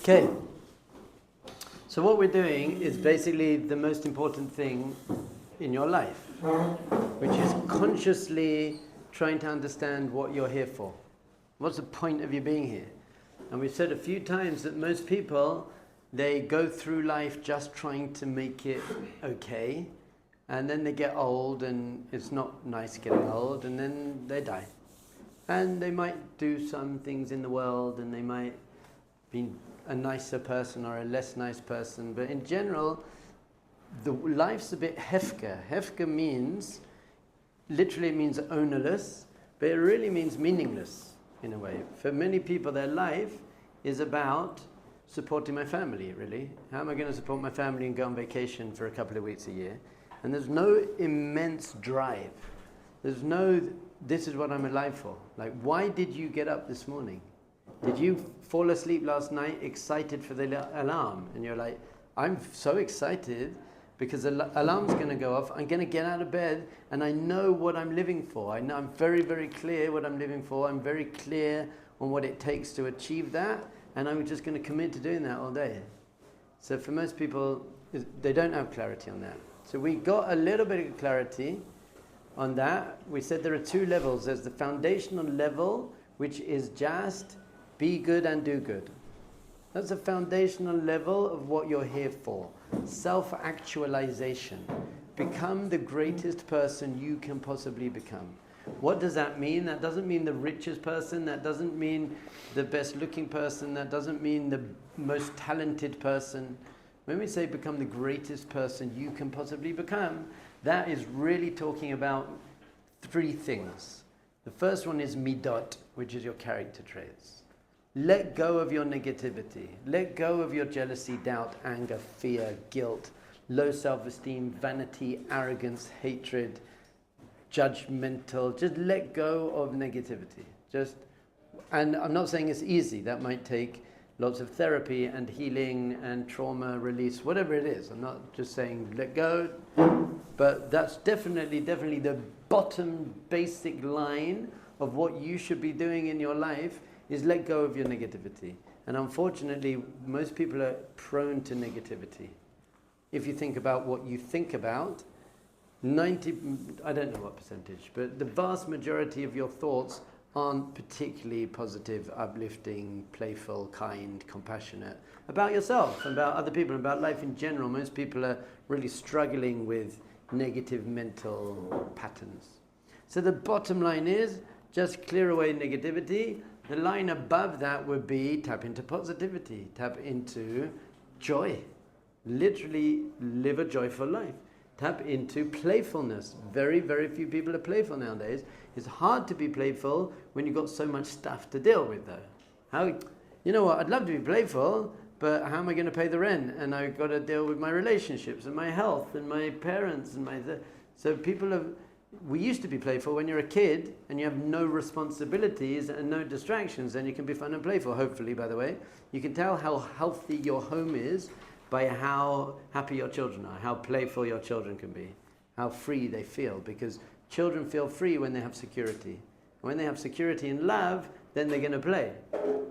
Okay, so what we're doing is basically the most important thing in your life, which is consciously trying to understand what you're here for. What's the point of you being here? And we've said a few times that most people, they go through life just trying to make it okay, and then they get old, and it's not nice getting old, and then they die. And they might do some things in the world, and they might be a nicer person or a less nice person, but in general, the life's a bit hefker. Hefker means, literally means ownerless, but it really means meaningless in a way. For many people, their life is about supporting my family, really. How am I going to support my family and go on vacation for a couple of weeks a year? And there's no immense drive. There's no, this is what I'm alive for. Like, why did you get up this morning? Did you fall asleep last night excited for the alarm? And you're like, I'm so excited because the alarm's going to go off. I'm going to get out of bed and I know what I'm living for. I know I'm very, very clear what I'm living for. I'm very clear on what it takes to achieve that. And I'm just going to commit to doing that all day. So for most people, they don't have clarity on that. So we got a little bit of clarity on that. We said there are two levels. There's the foundational level, which is just be good and do good. That's the foundational level of what you're here for. Self-actualization. Become the greatest person you can possibly become. What does that mean? That doesn't mean the richest person. That doesn't mean the best looking person. That doesn't mean the most talented person. When we say become the greatest person you can possibly become, that is really talking about three things. The first one is midot, which is your character traits. Let go of your negativity. Let go of your jealousy, doubt, anger, fear, guilt, low self-esteem, vanity, arrogance, hatred, judgmental. Just let go of negativity. And I'm not saying it's easy. That might take lots of therapy and healing and trauma release, whatever it is. I'm not just saying let go, but that's definitely the bottom basic line of what you should be doing in your life is let go of your negativity. And unfortunately, most people are prone to negativity. If you think about what you think about, I don't know what percentage, but the vast majority of your thoughts aren't particularly positive, uplifting, playful, kind, compassionate. About yourself, about other people, about life in general. Most people are really struggling with negative mental patterns. So the bottom line is just clear away negativity. The line above that would be tap into positivity, tap into joy. Literally live a joyful life. Tap into playfulness. Very, very few people are playful nowadays. It's hard to be playful when you've got so much stuff to deal with though. You know what, I'd love to be playful, but how am I going to pay the rent? And I've got to deal with my relationships and my health and my parents and so people have. We used to be playful when you're a kid and you have no responsibilities and no distractions, then you can be fun and playful, hopefully, by the way. You can tell how healthy your home is by how happy your children are, how playful your children can be, how free they feel, because children feel free when they have security. When they have security and love, then they're going to play.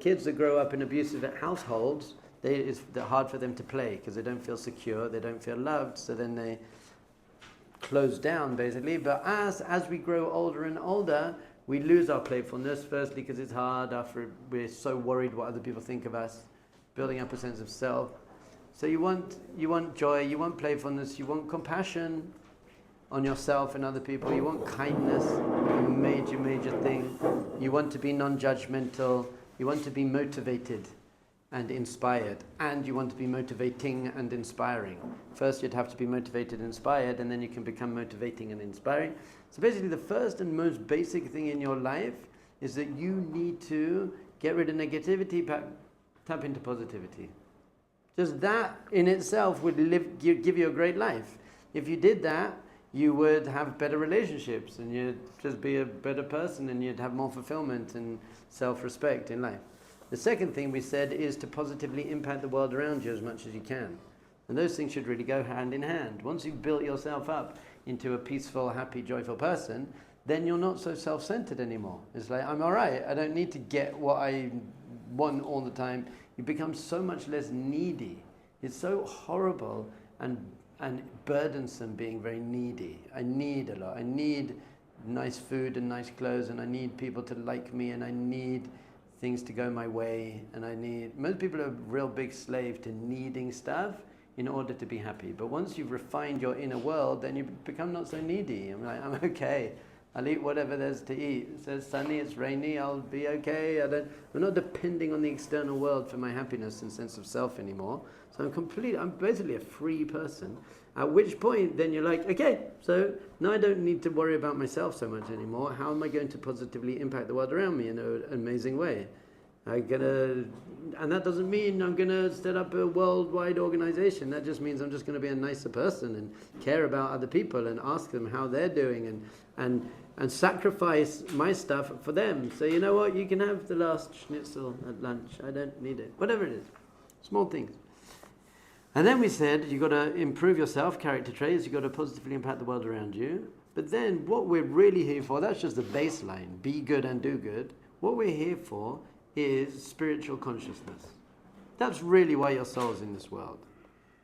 Kids that grow up in abusive households, it's hard for them to play because they don't feel secure, they don't feel loved, so then they close down basically. But as we grow older and older, we lose our playfulness, firstly because it's hard, after we're so worried what other people think of us, building up a sense of self. So you want joy, you want playfulness, you want compassion on yourself and other people, you want kindness, a major thing. You want to be non-judgmental, you want to be motivated and inspired, and you want to be motivating and inspiring. First you'd have to be motivated and inspired, and then you can become motivating and inspiring. So basically the first and most basic thing in your life is that you need to get rid of negativity, tap into positivity. Just that in itself would give you a great life. If you did that, you would have better relationships, and you'd just be a better person, and you'd have more fulfillment and self-respect in life. The second thing we said is to positively impact the world around you as much as you can. And those things should really go hand in hand. Once you've built yourself up into a peaceful, happy, joyful person, then you're not so self-centered anymore. It's like, I'm all right. I don't need to get what I want all the time. You become so much less needy. It's so horrible and burdensome being very needy. I need a lot. I need nice food and nice clothes, and I need people to like me, and I need things to go my way, and most people are a real big slave to needing stuff in order to be happy. But once you've refined your inner world, then you become not so needy. I'm okay. I'll eat whatever there's to eat. It says sunny, it's rainy, I'll be okay. I'm not depending on the external world for my happiness and sense of self anymore. So I'm basically a free person. At which point then you're like, okay, so now I don't need to worry about myself so much anymore. How am I going to positively impact the world around me in an amazing way? And that doesn't mean I'm going to set up a worldwide organization. That just means I'm just going to be a nicer person and care about other people and ask them how they're doing and sacrifice my stuff for them. So you know what? You can have the last schnitzel at lunch. I don't need it. Whatever it is. Small things. And then we said you've got to improve yourself, character traits. You've got to positively impact the world around you. But then what we're really here for, that's just the baseline. Be good and do good. What we're here for is spiritual consciousness. That's really why your soul's in this world.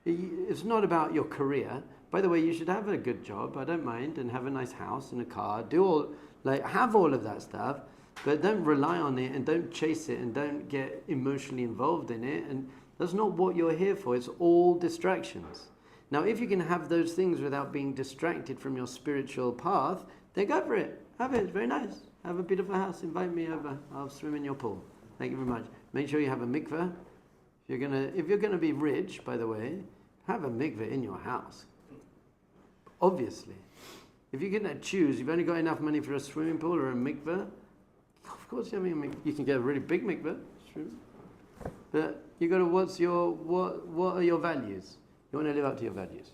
It's not about your career. By the way, you should have a good job, I don't mind, and have a nice house and a car, have all of that stuff, but don't rely on it and don't chase it and don't get emotionally involved in it. And that's not what you're here for. It's all distractions. Now, if you can have those things without being distracted from your spiritual path, then go for it. Have it. It's very nice. Have a beautiful house. Invite me over. I'll swim in your pool. Thank you very much. Make sure you have a mikveh. If you're gonna be rich, by the way, have a mikveh in your house. Obviously. If you're gonna choose, you've only got enough money for a swimming pool or a mikveh, of course you're having a mikveh. You can get a really big mikveh. But you got to, what are your values? You want to live up to your values.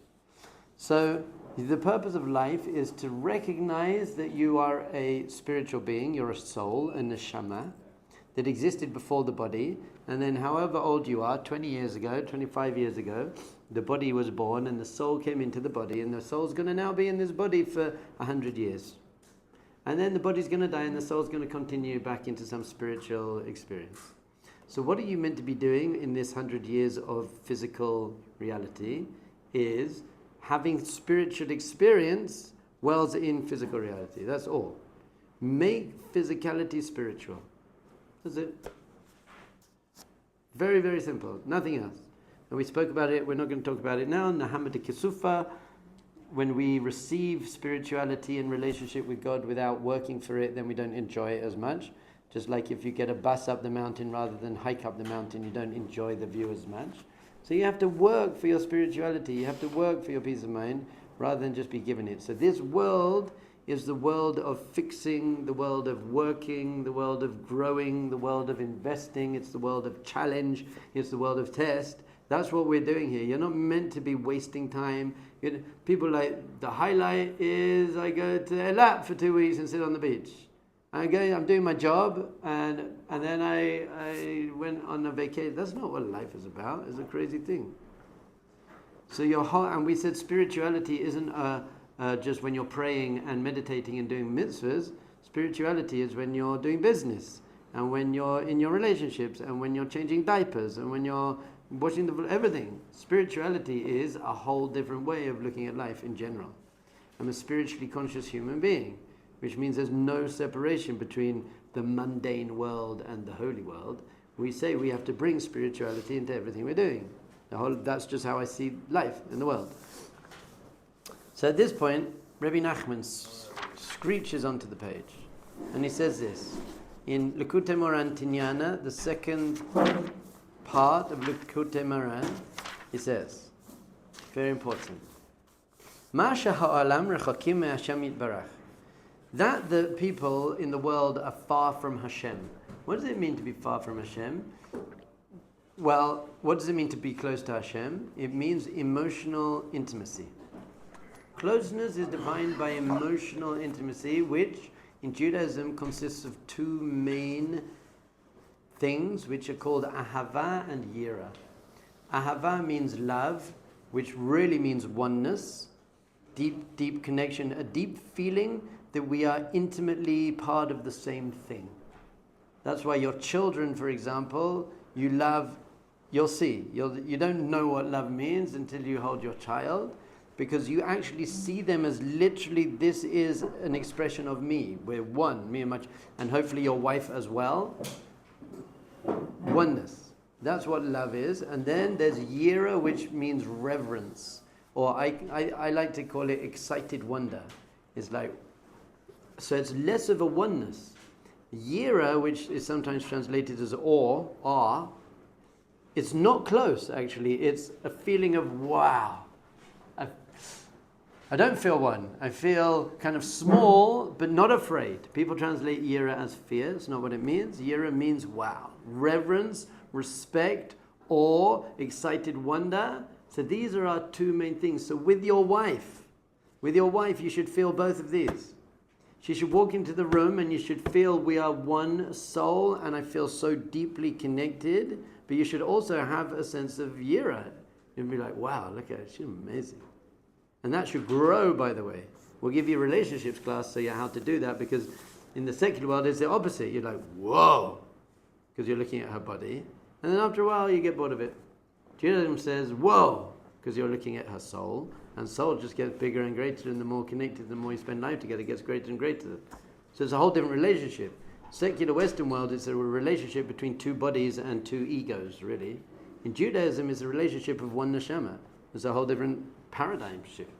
So the purpose of life is to recognize that you are a spiritual being, you're a soul, a neshama, that existed before the body, and then however old you are, 20 years ago, 25 years ago, the body was born and the soul came into the body, and the soul's going to now be in this body for 100 years. And then the body's going to die and the soul's going to continue back into some spiritual experience. So what are you meant to be doing in this 100 years of physical reality is having spiritual experience wells in physical reality. That's all. Make physicality spiritual. That's it. Very, very simple. Nothing else. And we spoke about it. We're not going to talk about it now. Nahamad Kisufa. When we receive spirituality in relationship with God without working for it, then we don't enjoy it as much. Just like if you get a bus up the mountain rather than hike up the mountain, you don't enjoy the view as much. So you have to work for your spirituality. You have to work for your peace of mind rather than just be given it. So this world is the world of fixing, the world of working, the world of growing, the world of investing. It's the world of challenge. It's the world of test. That's what we're doing here. You're not meant to be wasting time. People like, the highlight is I go to Eilat for 2 weeks and sit on the beach. I'm doing my job, and then I went on a vacation. That's not what life is about. It's a crazy thing. So and we said spirituality isn't just when you're praying and meditating and doing mitzvahs. Spirituality is when you're doing business, and when you're in your relationships, and when you're changing diapers, and when you're washing everything. Spirituality is a whole different way of looking at life in general. I'm a spiritually conscious human being, which means there's no separation between the mundane world and the holy world. We say we have to bring spirituality into everything we're doing. That's just how I see life in the world. So at this point, Rabbi Nachman screeches onto the page, and he says this in Likutei Moharan Tinyana, the second part of Likutei Moharan. He says, very important, Masha ha'olam rechakim me'Hashem yitbarach. That the people in the world are far from Hashem. What does it mean to be far from Hashem? Well, what does it mean to be close to Hashem? It means emotional intimacy. Closeness is defined by emotional intimacy, which in Judaism consists of two main things, which are called ahava and yira. Ahava means love, which really means oneness, deep connection, a deep feeling that we are intimately part of the same thing. That's why your children, for example, you love you'll see. You don't know what love means until you hold your child, because you actually see them as literally, this is an expression of me. We're one, me and and hopefully your wife as well. Oneness. That's what love is. And then there's yira, which means reverence. Or I like to call it excited wonder. It's like, so it's less of a oneness. Yira, which is sometimes translated as awe, it's not close actually. It's a feeling of wow. I don't feel one. I feel kind of small, but not afraid. People translate yira as fear. It's not what it means. Yira means wow. Reverence, respect, awe, excited wonder. So these are our two main things. So with your wife, you should feel both of these. She should walk into the room and you should feel we are one soul and I feel so deeply connected. But you should also have a sense of yira. You'd be like, wow, look at her, she's amazing. And that should grow, by the way. We'll give you a relationships class, so you know how to do that, because in the secular world it's the opposite. You're like, whoa, because you're looking at her body. And then after a while you get bored of it. Judaism says, whoa, because you're looking at her soul. And soul just gets bigger and greater, and the more connected, the more you spend life together, it gets greater and greater. So it's a whole different relationship. Secular Western world is a relationship between two bodies and two egos, really. In Judaism, it's a relationship of one neshama. It's a whole different paradigm shift.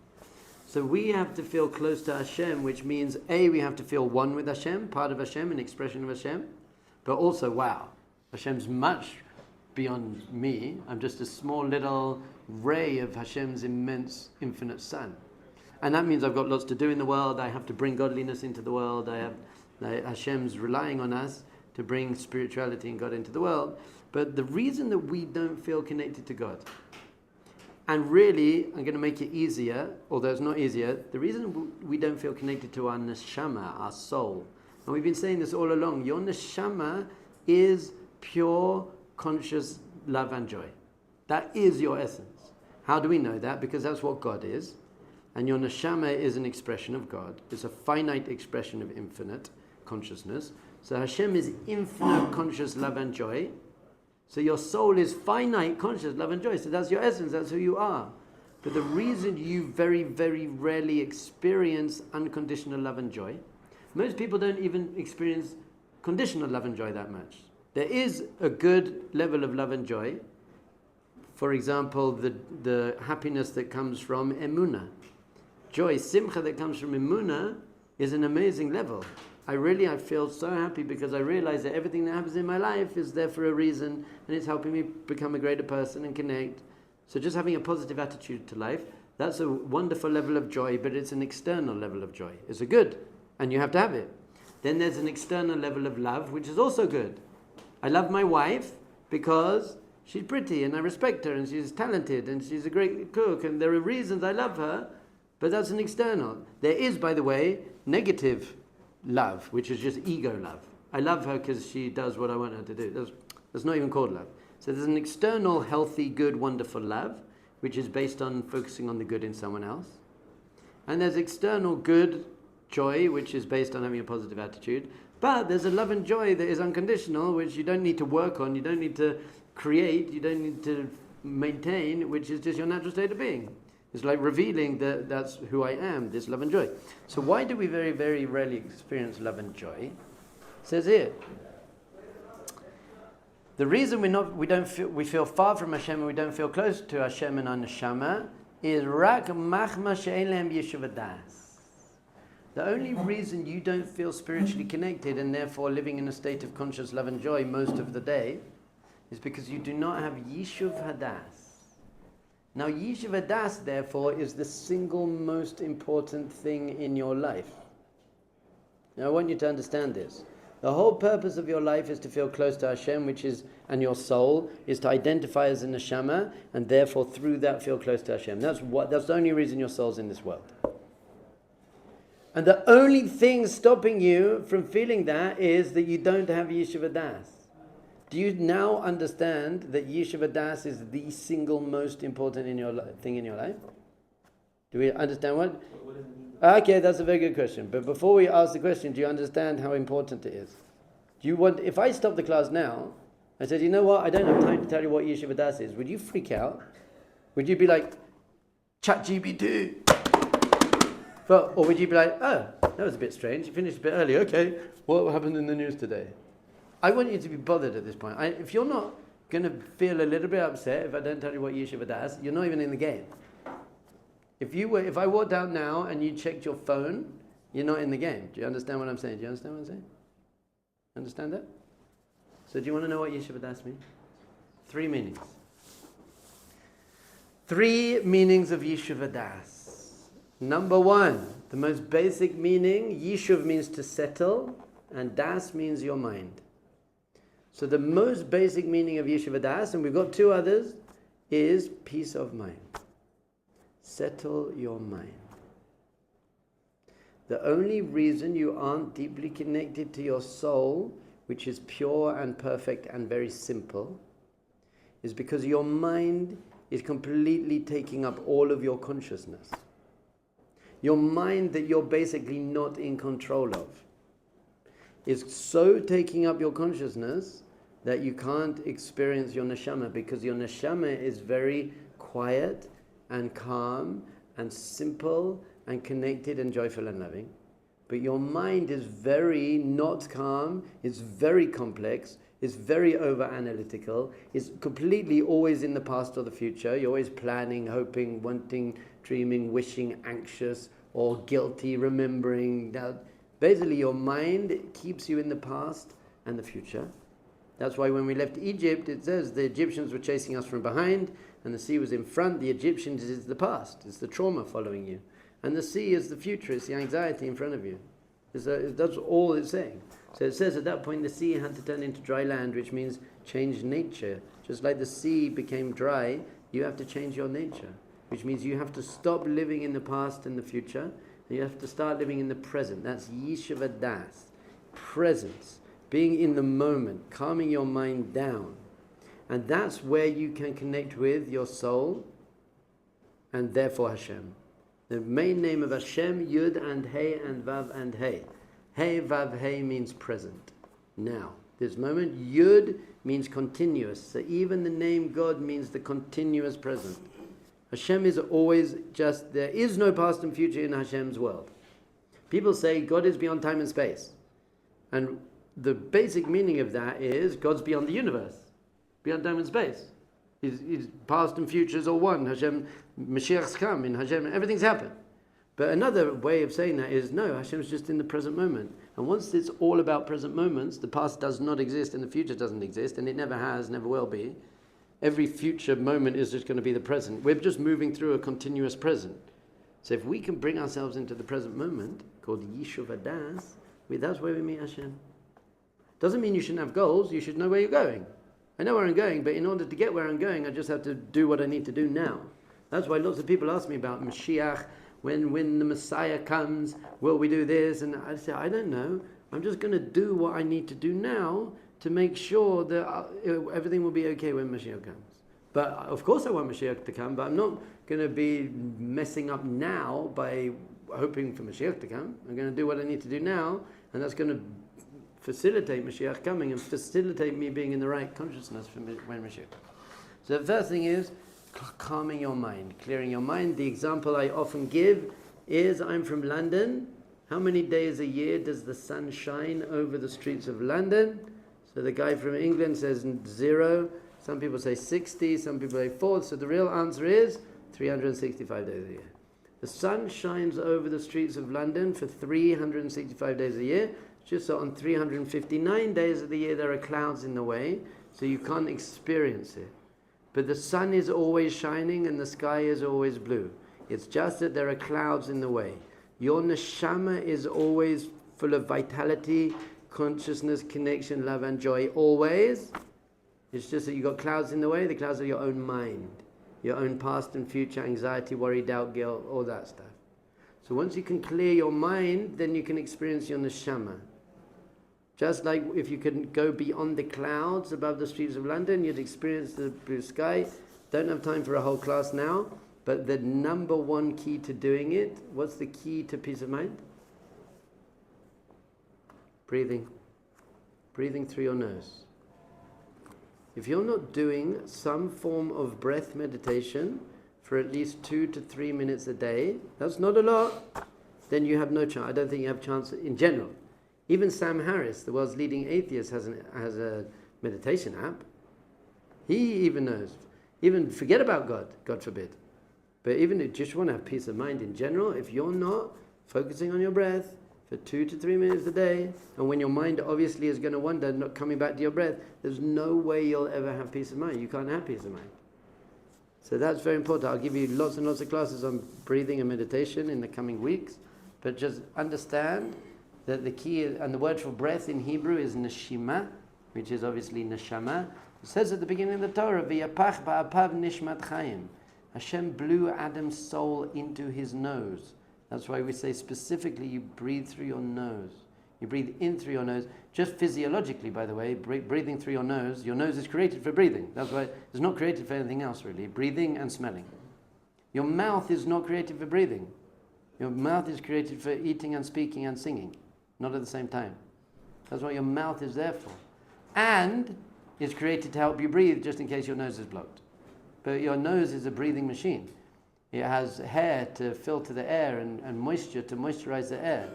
So we have to feel close to Hashem, which means we have to feel one with Hashem, part of Hashem, an expression of Hashem, but also, wow, Hashem's much beyond me. I'm just a small little ray of Hashem's immense, infinite sun. And that means I've got lots to do in the world. I have to bring godliness into the world. Hashem's relying on us to bring spirituality and God into the world. But the reason that we don't feel connected to God, and really, I'm going to make it easier, although it's not easier, the reason we don't feel connected to our neshama, our soul, and we've been saying this all along, your neshama is pure, conscious love and joy. That is your essence. How do we know that? Because that's what God is. And your neshama is an expression of God. It's a finite expression of infinite consciousness. So Hashem is infinite conscious love and joy. So your soul is finite, conscious, love and joy. So that's your essence, that's who you are. But the reason you very, very rarely experience unconditional love and joy, most people don't even experience conditional love and joy that much. There is a good level of love and joy. For example, the happiness that comes from emunah. Joy, simcha that comes from emunah is an amazing level. I feel so happy because I realize that everything that happens in my life is there for a reason and it's helping me become a greater person and connect. So just having a positive attitude to life, that's a wonderful level of joy, but it's an external level of joy. It's a good, and you have to have it. Then there's an external level of love, which is also good. I love my wife because she's pretty and I respect her and she's talented and she's a great cook and there are reasons I love her, but that's an external. There is, by the way, negative love, which is just ego love. I love her because she does what I want her to do. That's not even called love. So there's an external, healthy, good, wonderful love, which is based on focusing on the good in someone else. And there's external good joy, which is based on having a positive attitude. But there's a love and joy that is unconditional, which you don't need to work on, you don't need to create, you don't need to maintain, which is just your natural state of being. It's like revealing that that's who I am, this love and joy. So why do we very, very rarely experience love and joy? It says here, the reason we feel far from Hashem and we don't feel close to Hashem and our neshama is rak machma she'en lehem Yishuv HaDaas. The only reason you don't feel spiritually connected and therefore living in a state of conscious love and joy most of the day is because you do not have Yishuv HaDaas. Now, Yishuv HaDaas, therefore, is the single most important thing in your life. Now, I want you to understand this. The whole purpose of your life is to feel close to Hashem, and your soul is to identify as a neshama, and therefore, through that, feel close to Hashem. That's the only reason your soul's in this world. And the only thing stopping you from feeling that is that you don't have Yishuv HaDaas. Do you now understand that Yishuv HaDaas is the single most important thing in your life? Do we understand what? What does it mean? Okay, that's a very good question. But before we ask the question, do you understand how important it is? If I stop the class now I said, you know what? I don't have time to tell you what Yishuv HaDaas is. Would you freak out? Would you be like, ChatGPT? Or would you be like, oh, that was a bit strange. You finished a bit early. Okay, what happened in the news today? I want you to be bothered at this point. If you're not going to feel a little bit upset if I don't tell you what Yishuv HaDaas, you're not even in the game. If I walked out now and you checked your phone, you're not in the game. Do you understand what I'm saying? Do you understand what I'm saying? Understand that? So do you want to know what Yishuv HaDaas means? 3 meanings. 3 meanings of Yishuv HaDaas. Number 1, the most basic meaning, Yishuv means to settle, and Das means your mind. So the most basic meaning of Yishuv HaDaas, and we've got 2 others, is peace of mind. Settle your mind. The only reason you aren't deeply connected to your soul, which is pure and perfect and very simple, is because your mind is completely taking up all of your consciousness. Your mind that you're basically not in control of is so taking up your consciousness that you can't experience your neshama, because your neshama is very quiet and calm and simple and connected and joyful and loving. But your mind is very not calm, it's very complex, it's very over-analytical, it's completely always in the past or the future. You're always planning, hoping, wanting, dreaming, wishing, anxious, or guilty, remembering. Basically, your mind keeps you in the past and the future. That's why when we left Egypt, it says the Egyptians were chasing us from behind, and the sea was in front. The Egyptians is the past, it's the trauma following you. And the sea is the future, it's the anxiety in front of you. That's all it's saying. So it says at that point the sea had to turn into dry land, which means change nature. Just like the sea became dry, you have to change your nature, which means you have to stop living in the past and the future, and you have to start living in the present. That's Yishuv HaDaas, presence, being in the moment, calming your mind down. And that's where you can connect with your soul, and therefore Hashem. The main name of Hashem, Yud and Hey and Vav and Hey. Hey, Vav, Hey means present, now. This moment, Yud means continuous. So even the name God means the continuous present. Hashem is always just, there is no past and future in Hashem's world. People say God is beyond time and space. And the basic meaning of that is God's beyond the universe, beyond time and space. His past and future is all one. Hashem, Mashiach's come, in Hashem, everything's happened. But another way of saying that is, no, Hashem's just in the present moment. And once it's all about present moments, the past does not exist and the future doesn't exist, and it never has, never will be. Every future moment is just going to be the present. We're just moving through a continuous present. So if we can bring ourselves into the present moment, called Yishuv HaDaas, that's where we meet Hashem. Doesn't mean you shouldn't have goals, you should know where you're going. I know where I'm going, but in order to get where I'm going, I just have to do what I need to do now. That's why lots of people ask me about Mashiach, when the Messiah comes, will we do this? And I say, I don't know. I'm just going to do what I need to do now to make sure that everything will be okay when Mashiach comes. But of course I want Mashiach to come, but I'm not going to be messing up now by hoping for Mashiach to come. I'm going to do what I need to do now, and that's going to facilitate Mashiach coming and facilitate me being in the right consciousness for when Mashiach comes. So the first thing is calming your mind, clearing your mind. The example I often give is, I'm from London. How many days a year does the sun shine over the streets of London? So the guy from England says 0. Some people say 60, some people say 4. So the real answer is 365 days a year. The sun shines over the streets of London for 365 days a year. Just so on 359 days of the year there are clouds in the way, so you can't experience it. But the sun is always shining and the sky is always blue. It's just that there are clouds in the way. Your neshama is always full of vitality, consciousness, connection, love and joy, always. It's just that you've got clouds in the way. The clouds are your own mind, your own past and future, anxiety, worry, doubt, guilt, all that stuff. So once you can clear your mind, then you can experience your neshama. Just like if you could go beyond the clouds above the streets of London, you'd experience the blue sky. Don't have time for a whole class now, but the number one key to doing it, what's the key to peace of mind? Breathing. Breathing through your nose. if you're not doing some form of breath meditation for at least 2 to 3 minutes a day, that's not a lot, then you have no chance. I don't think you have a chance in general. Even Sam Harris, the world's leading atheist, has a meditation app. He even knows. Even forget about God, God forbid. But even if you just want to have peace of mind in general, if you're not focusing on your breath for 2 to 3 minutes a day, and when your mind obviously is going to wander, not coming back to your breath, there's no way you'll ever have peace of mind. You can't have peace of mind. So that's very important. I'll give you lots and lots of classes on breathing and meditation in the coming weeks. But just understand that the key, and the word for breath in Hebrew is neshima, which is obviously neshama. It says at the beginning of the Torah, v'yapach ba'apav nishmat chayim. Hashem blew Adam's soul into his nose. That's why we say specifically you breathe through your nose. You breathe in through your nose. Just physiologically, by the way, breathing through your nose is created for breathing. That's why it's not created for anything else really. Breathing and smelling. Your mouth is not created for breathing. Your mouth is created for eating and speaking and singing. Not at the same time. That's what your mouth is there for. And it's created to help you breathe just in case your nose is blocked. But your nose is a breathing machine. It has hair to filter the air and moisture to moisturize the air.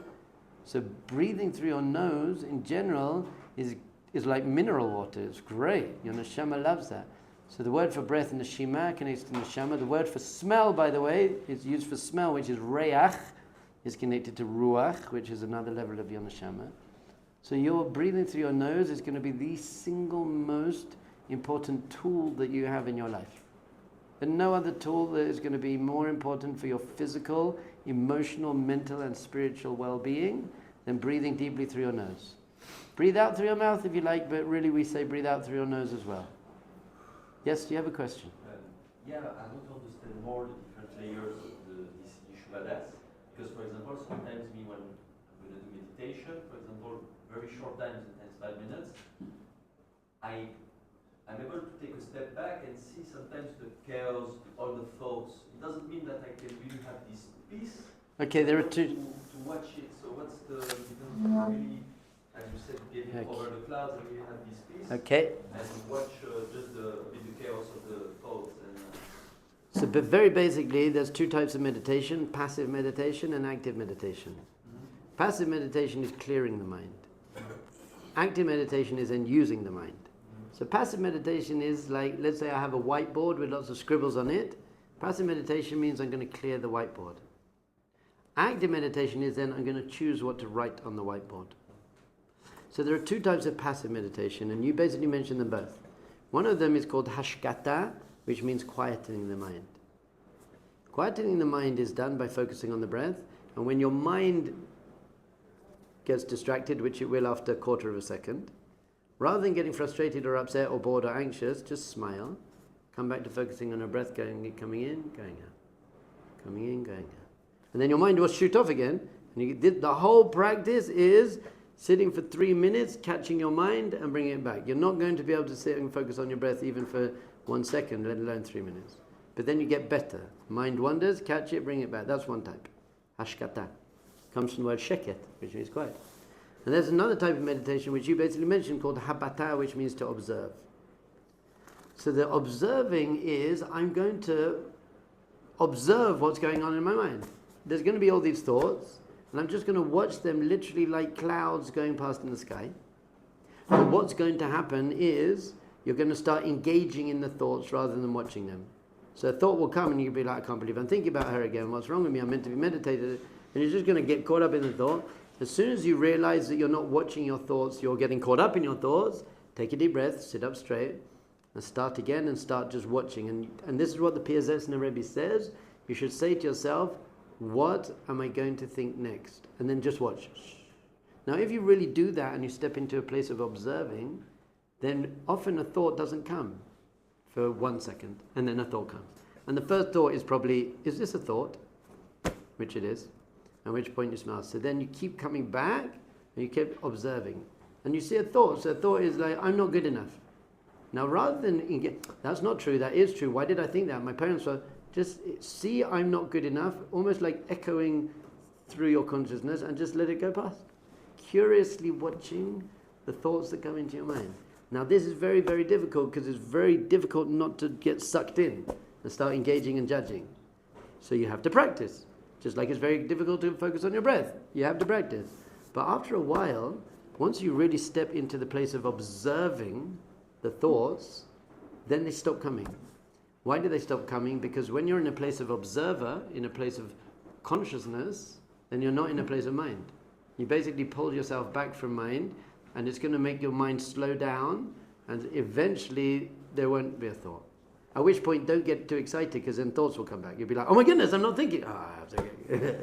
So breathing through your nose in general is like mineral water. It's great. Your neshama loves that. So the word for breath, neshima, connects to neshama. The word for smell, by the way, is used for smell, which is reach, is connected to ruach, which is another level of your neshama. So your breathing through your nose is going to be the single most important tool that you have in your life. And no other tool that is going to be more important for your physical, emotional, mental, and spiritual well-being than breathing deeply through your nose. Breathe out through your mouth if you like, but really we say breathe out through your nose as well. Yes, do you have a question? I want to understand more the different layers of this Yishuv HaDaas. Because, for example, sometimes me when I'm going to do meditation, for example, very short time, sometimes 5 minutes, I'm able to take a step back and see sometimes the chaos, all the thoughts. It doesn't mean that I can really have this peace. Okay, there are two. To watch it. So what's the difference really, as you said, getting over the clouds and really have this peace? Okay. And watch just the chaos of the thoughts. So, but very basically, there's two types of meditation: passive meditation and active meditation. Mm-hmm. Passive meditation is clearing the mind. Active meditation is then using the mind. So passive meditation is like, let's say I have a whiteboard with lots of scribbles on it. Passive meditation means I'm going to clear the whiteboard. Active meditation is then I'm going to choose what to write on the whiteboard. So there are two types of passive meditation, and you basically mentioned them both. One of them is called hashkata, which means quietening the mind. Quietening the mind is done by focusing on the breath, and when your mind gets distracted, which it will after a quarter of a second, rather than getting frustrated or upset or bored or anxious, just smile. Come back to focusing on your breath, coming in, going out. Coming in, going out. And then your mind will shoot off again. And the whole practice is sitting for 3 minutes, catching your mind and bringing it back. You're not going to be able to sit and focus on your breath even for 1 second, let alone 3 minutes. But then you get better. Mind wanders, catch it, bring it back. That's one type. Hashkata. Comes from the word sheket, which means quiet. And there's another type of meditation which you basically mentioned called habata, which means to observe. So the observing is, I'm going to observe what's going on in my mind. There's going to be all these thoughts, and I'm just going to watch them literally like clouds going past in the sky. And what's going to happen is, you're going to start engaging in the thoughts rather than watching them. So a thought will come and you'll be like, I can't believe I'm thinking about her again. What's wrong with me? I'm meant to be meditating. And you're just going to get caught up in the thought. As soon as you realize that you're not watching your thoughts, you're getting caught up in your thoughts, take a deep breath, sit up straight, and start again and start just watching. And this is what the Piazetzner Rebbe says. You should say to yourself, what am I going to think next? And then just watch. Now, if you really do that and you step into a place of observing, then often a thought doesn't come for 1 second, and then a thought comes. And the first thought is probably, is this a thought? Which it is. At which point you smile. So then you keep coming back and you keep observing. And you see a thought. So a thought is like, I'm not good enough. Now rather than, that's not true, that is true. Why did I think that? My parents were, just see I'm not good enough, almost like echoing through your consciousness, and just let it go past. Curiously watching the thoughts that come into your mind. Now this is very, very difficult because it's very difficult not to get sucked in and start engaging and judging. So you have to practice. Just like it's very difficult to focus on your breath. You have to practice. But after a while, once you really step into the place of observing the thoughts, then they stop coming. Why do they stop coming? Because when you're in a place of observer, in a place of consciousness, then you're not in a place of mind. You basically pull yourself back from mind, and it's going to make your mind slow down, and eventually there won't be a thought. At which point, don't get too excited, because then thoughts will come back. You'll be like, oh my goodness, I'm not thinking. I have to.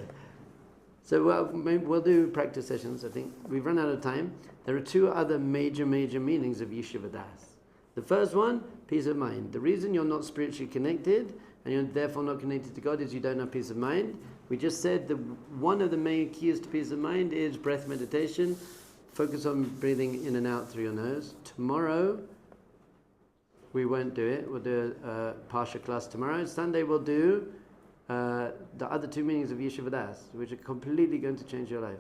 So maybe we'll do practice sessions, I think. We've run out of time. There are two other major meanings of Yishuv HaDaas. The first one, peace of mind. The reason you're not spiritually connected, and you're therefore not connected to God, is you don't have peace of mind. We just said that one of the main keys to peace of mind is breath meditation. Focus on breathing in and out through your nose. Tomorrow, we won't do it. We'll do a Parsha class tomorrow. Sunday, we'll do the other two meanings of Yishuv HaDaas, which are completely going to change your life.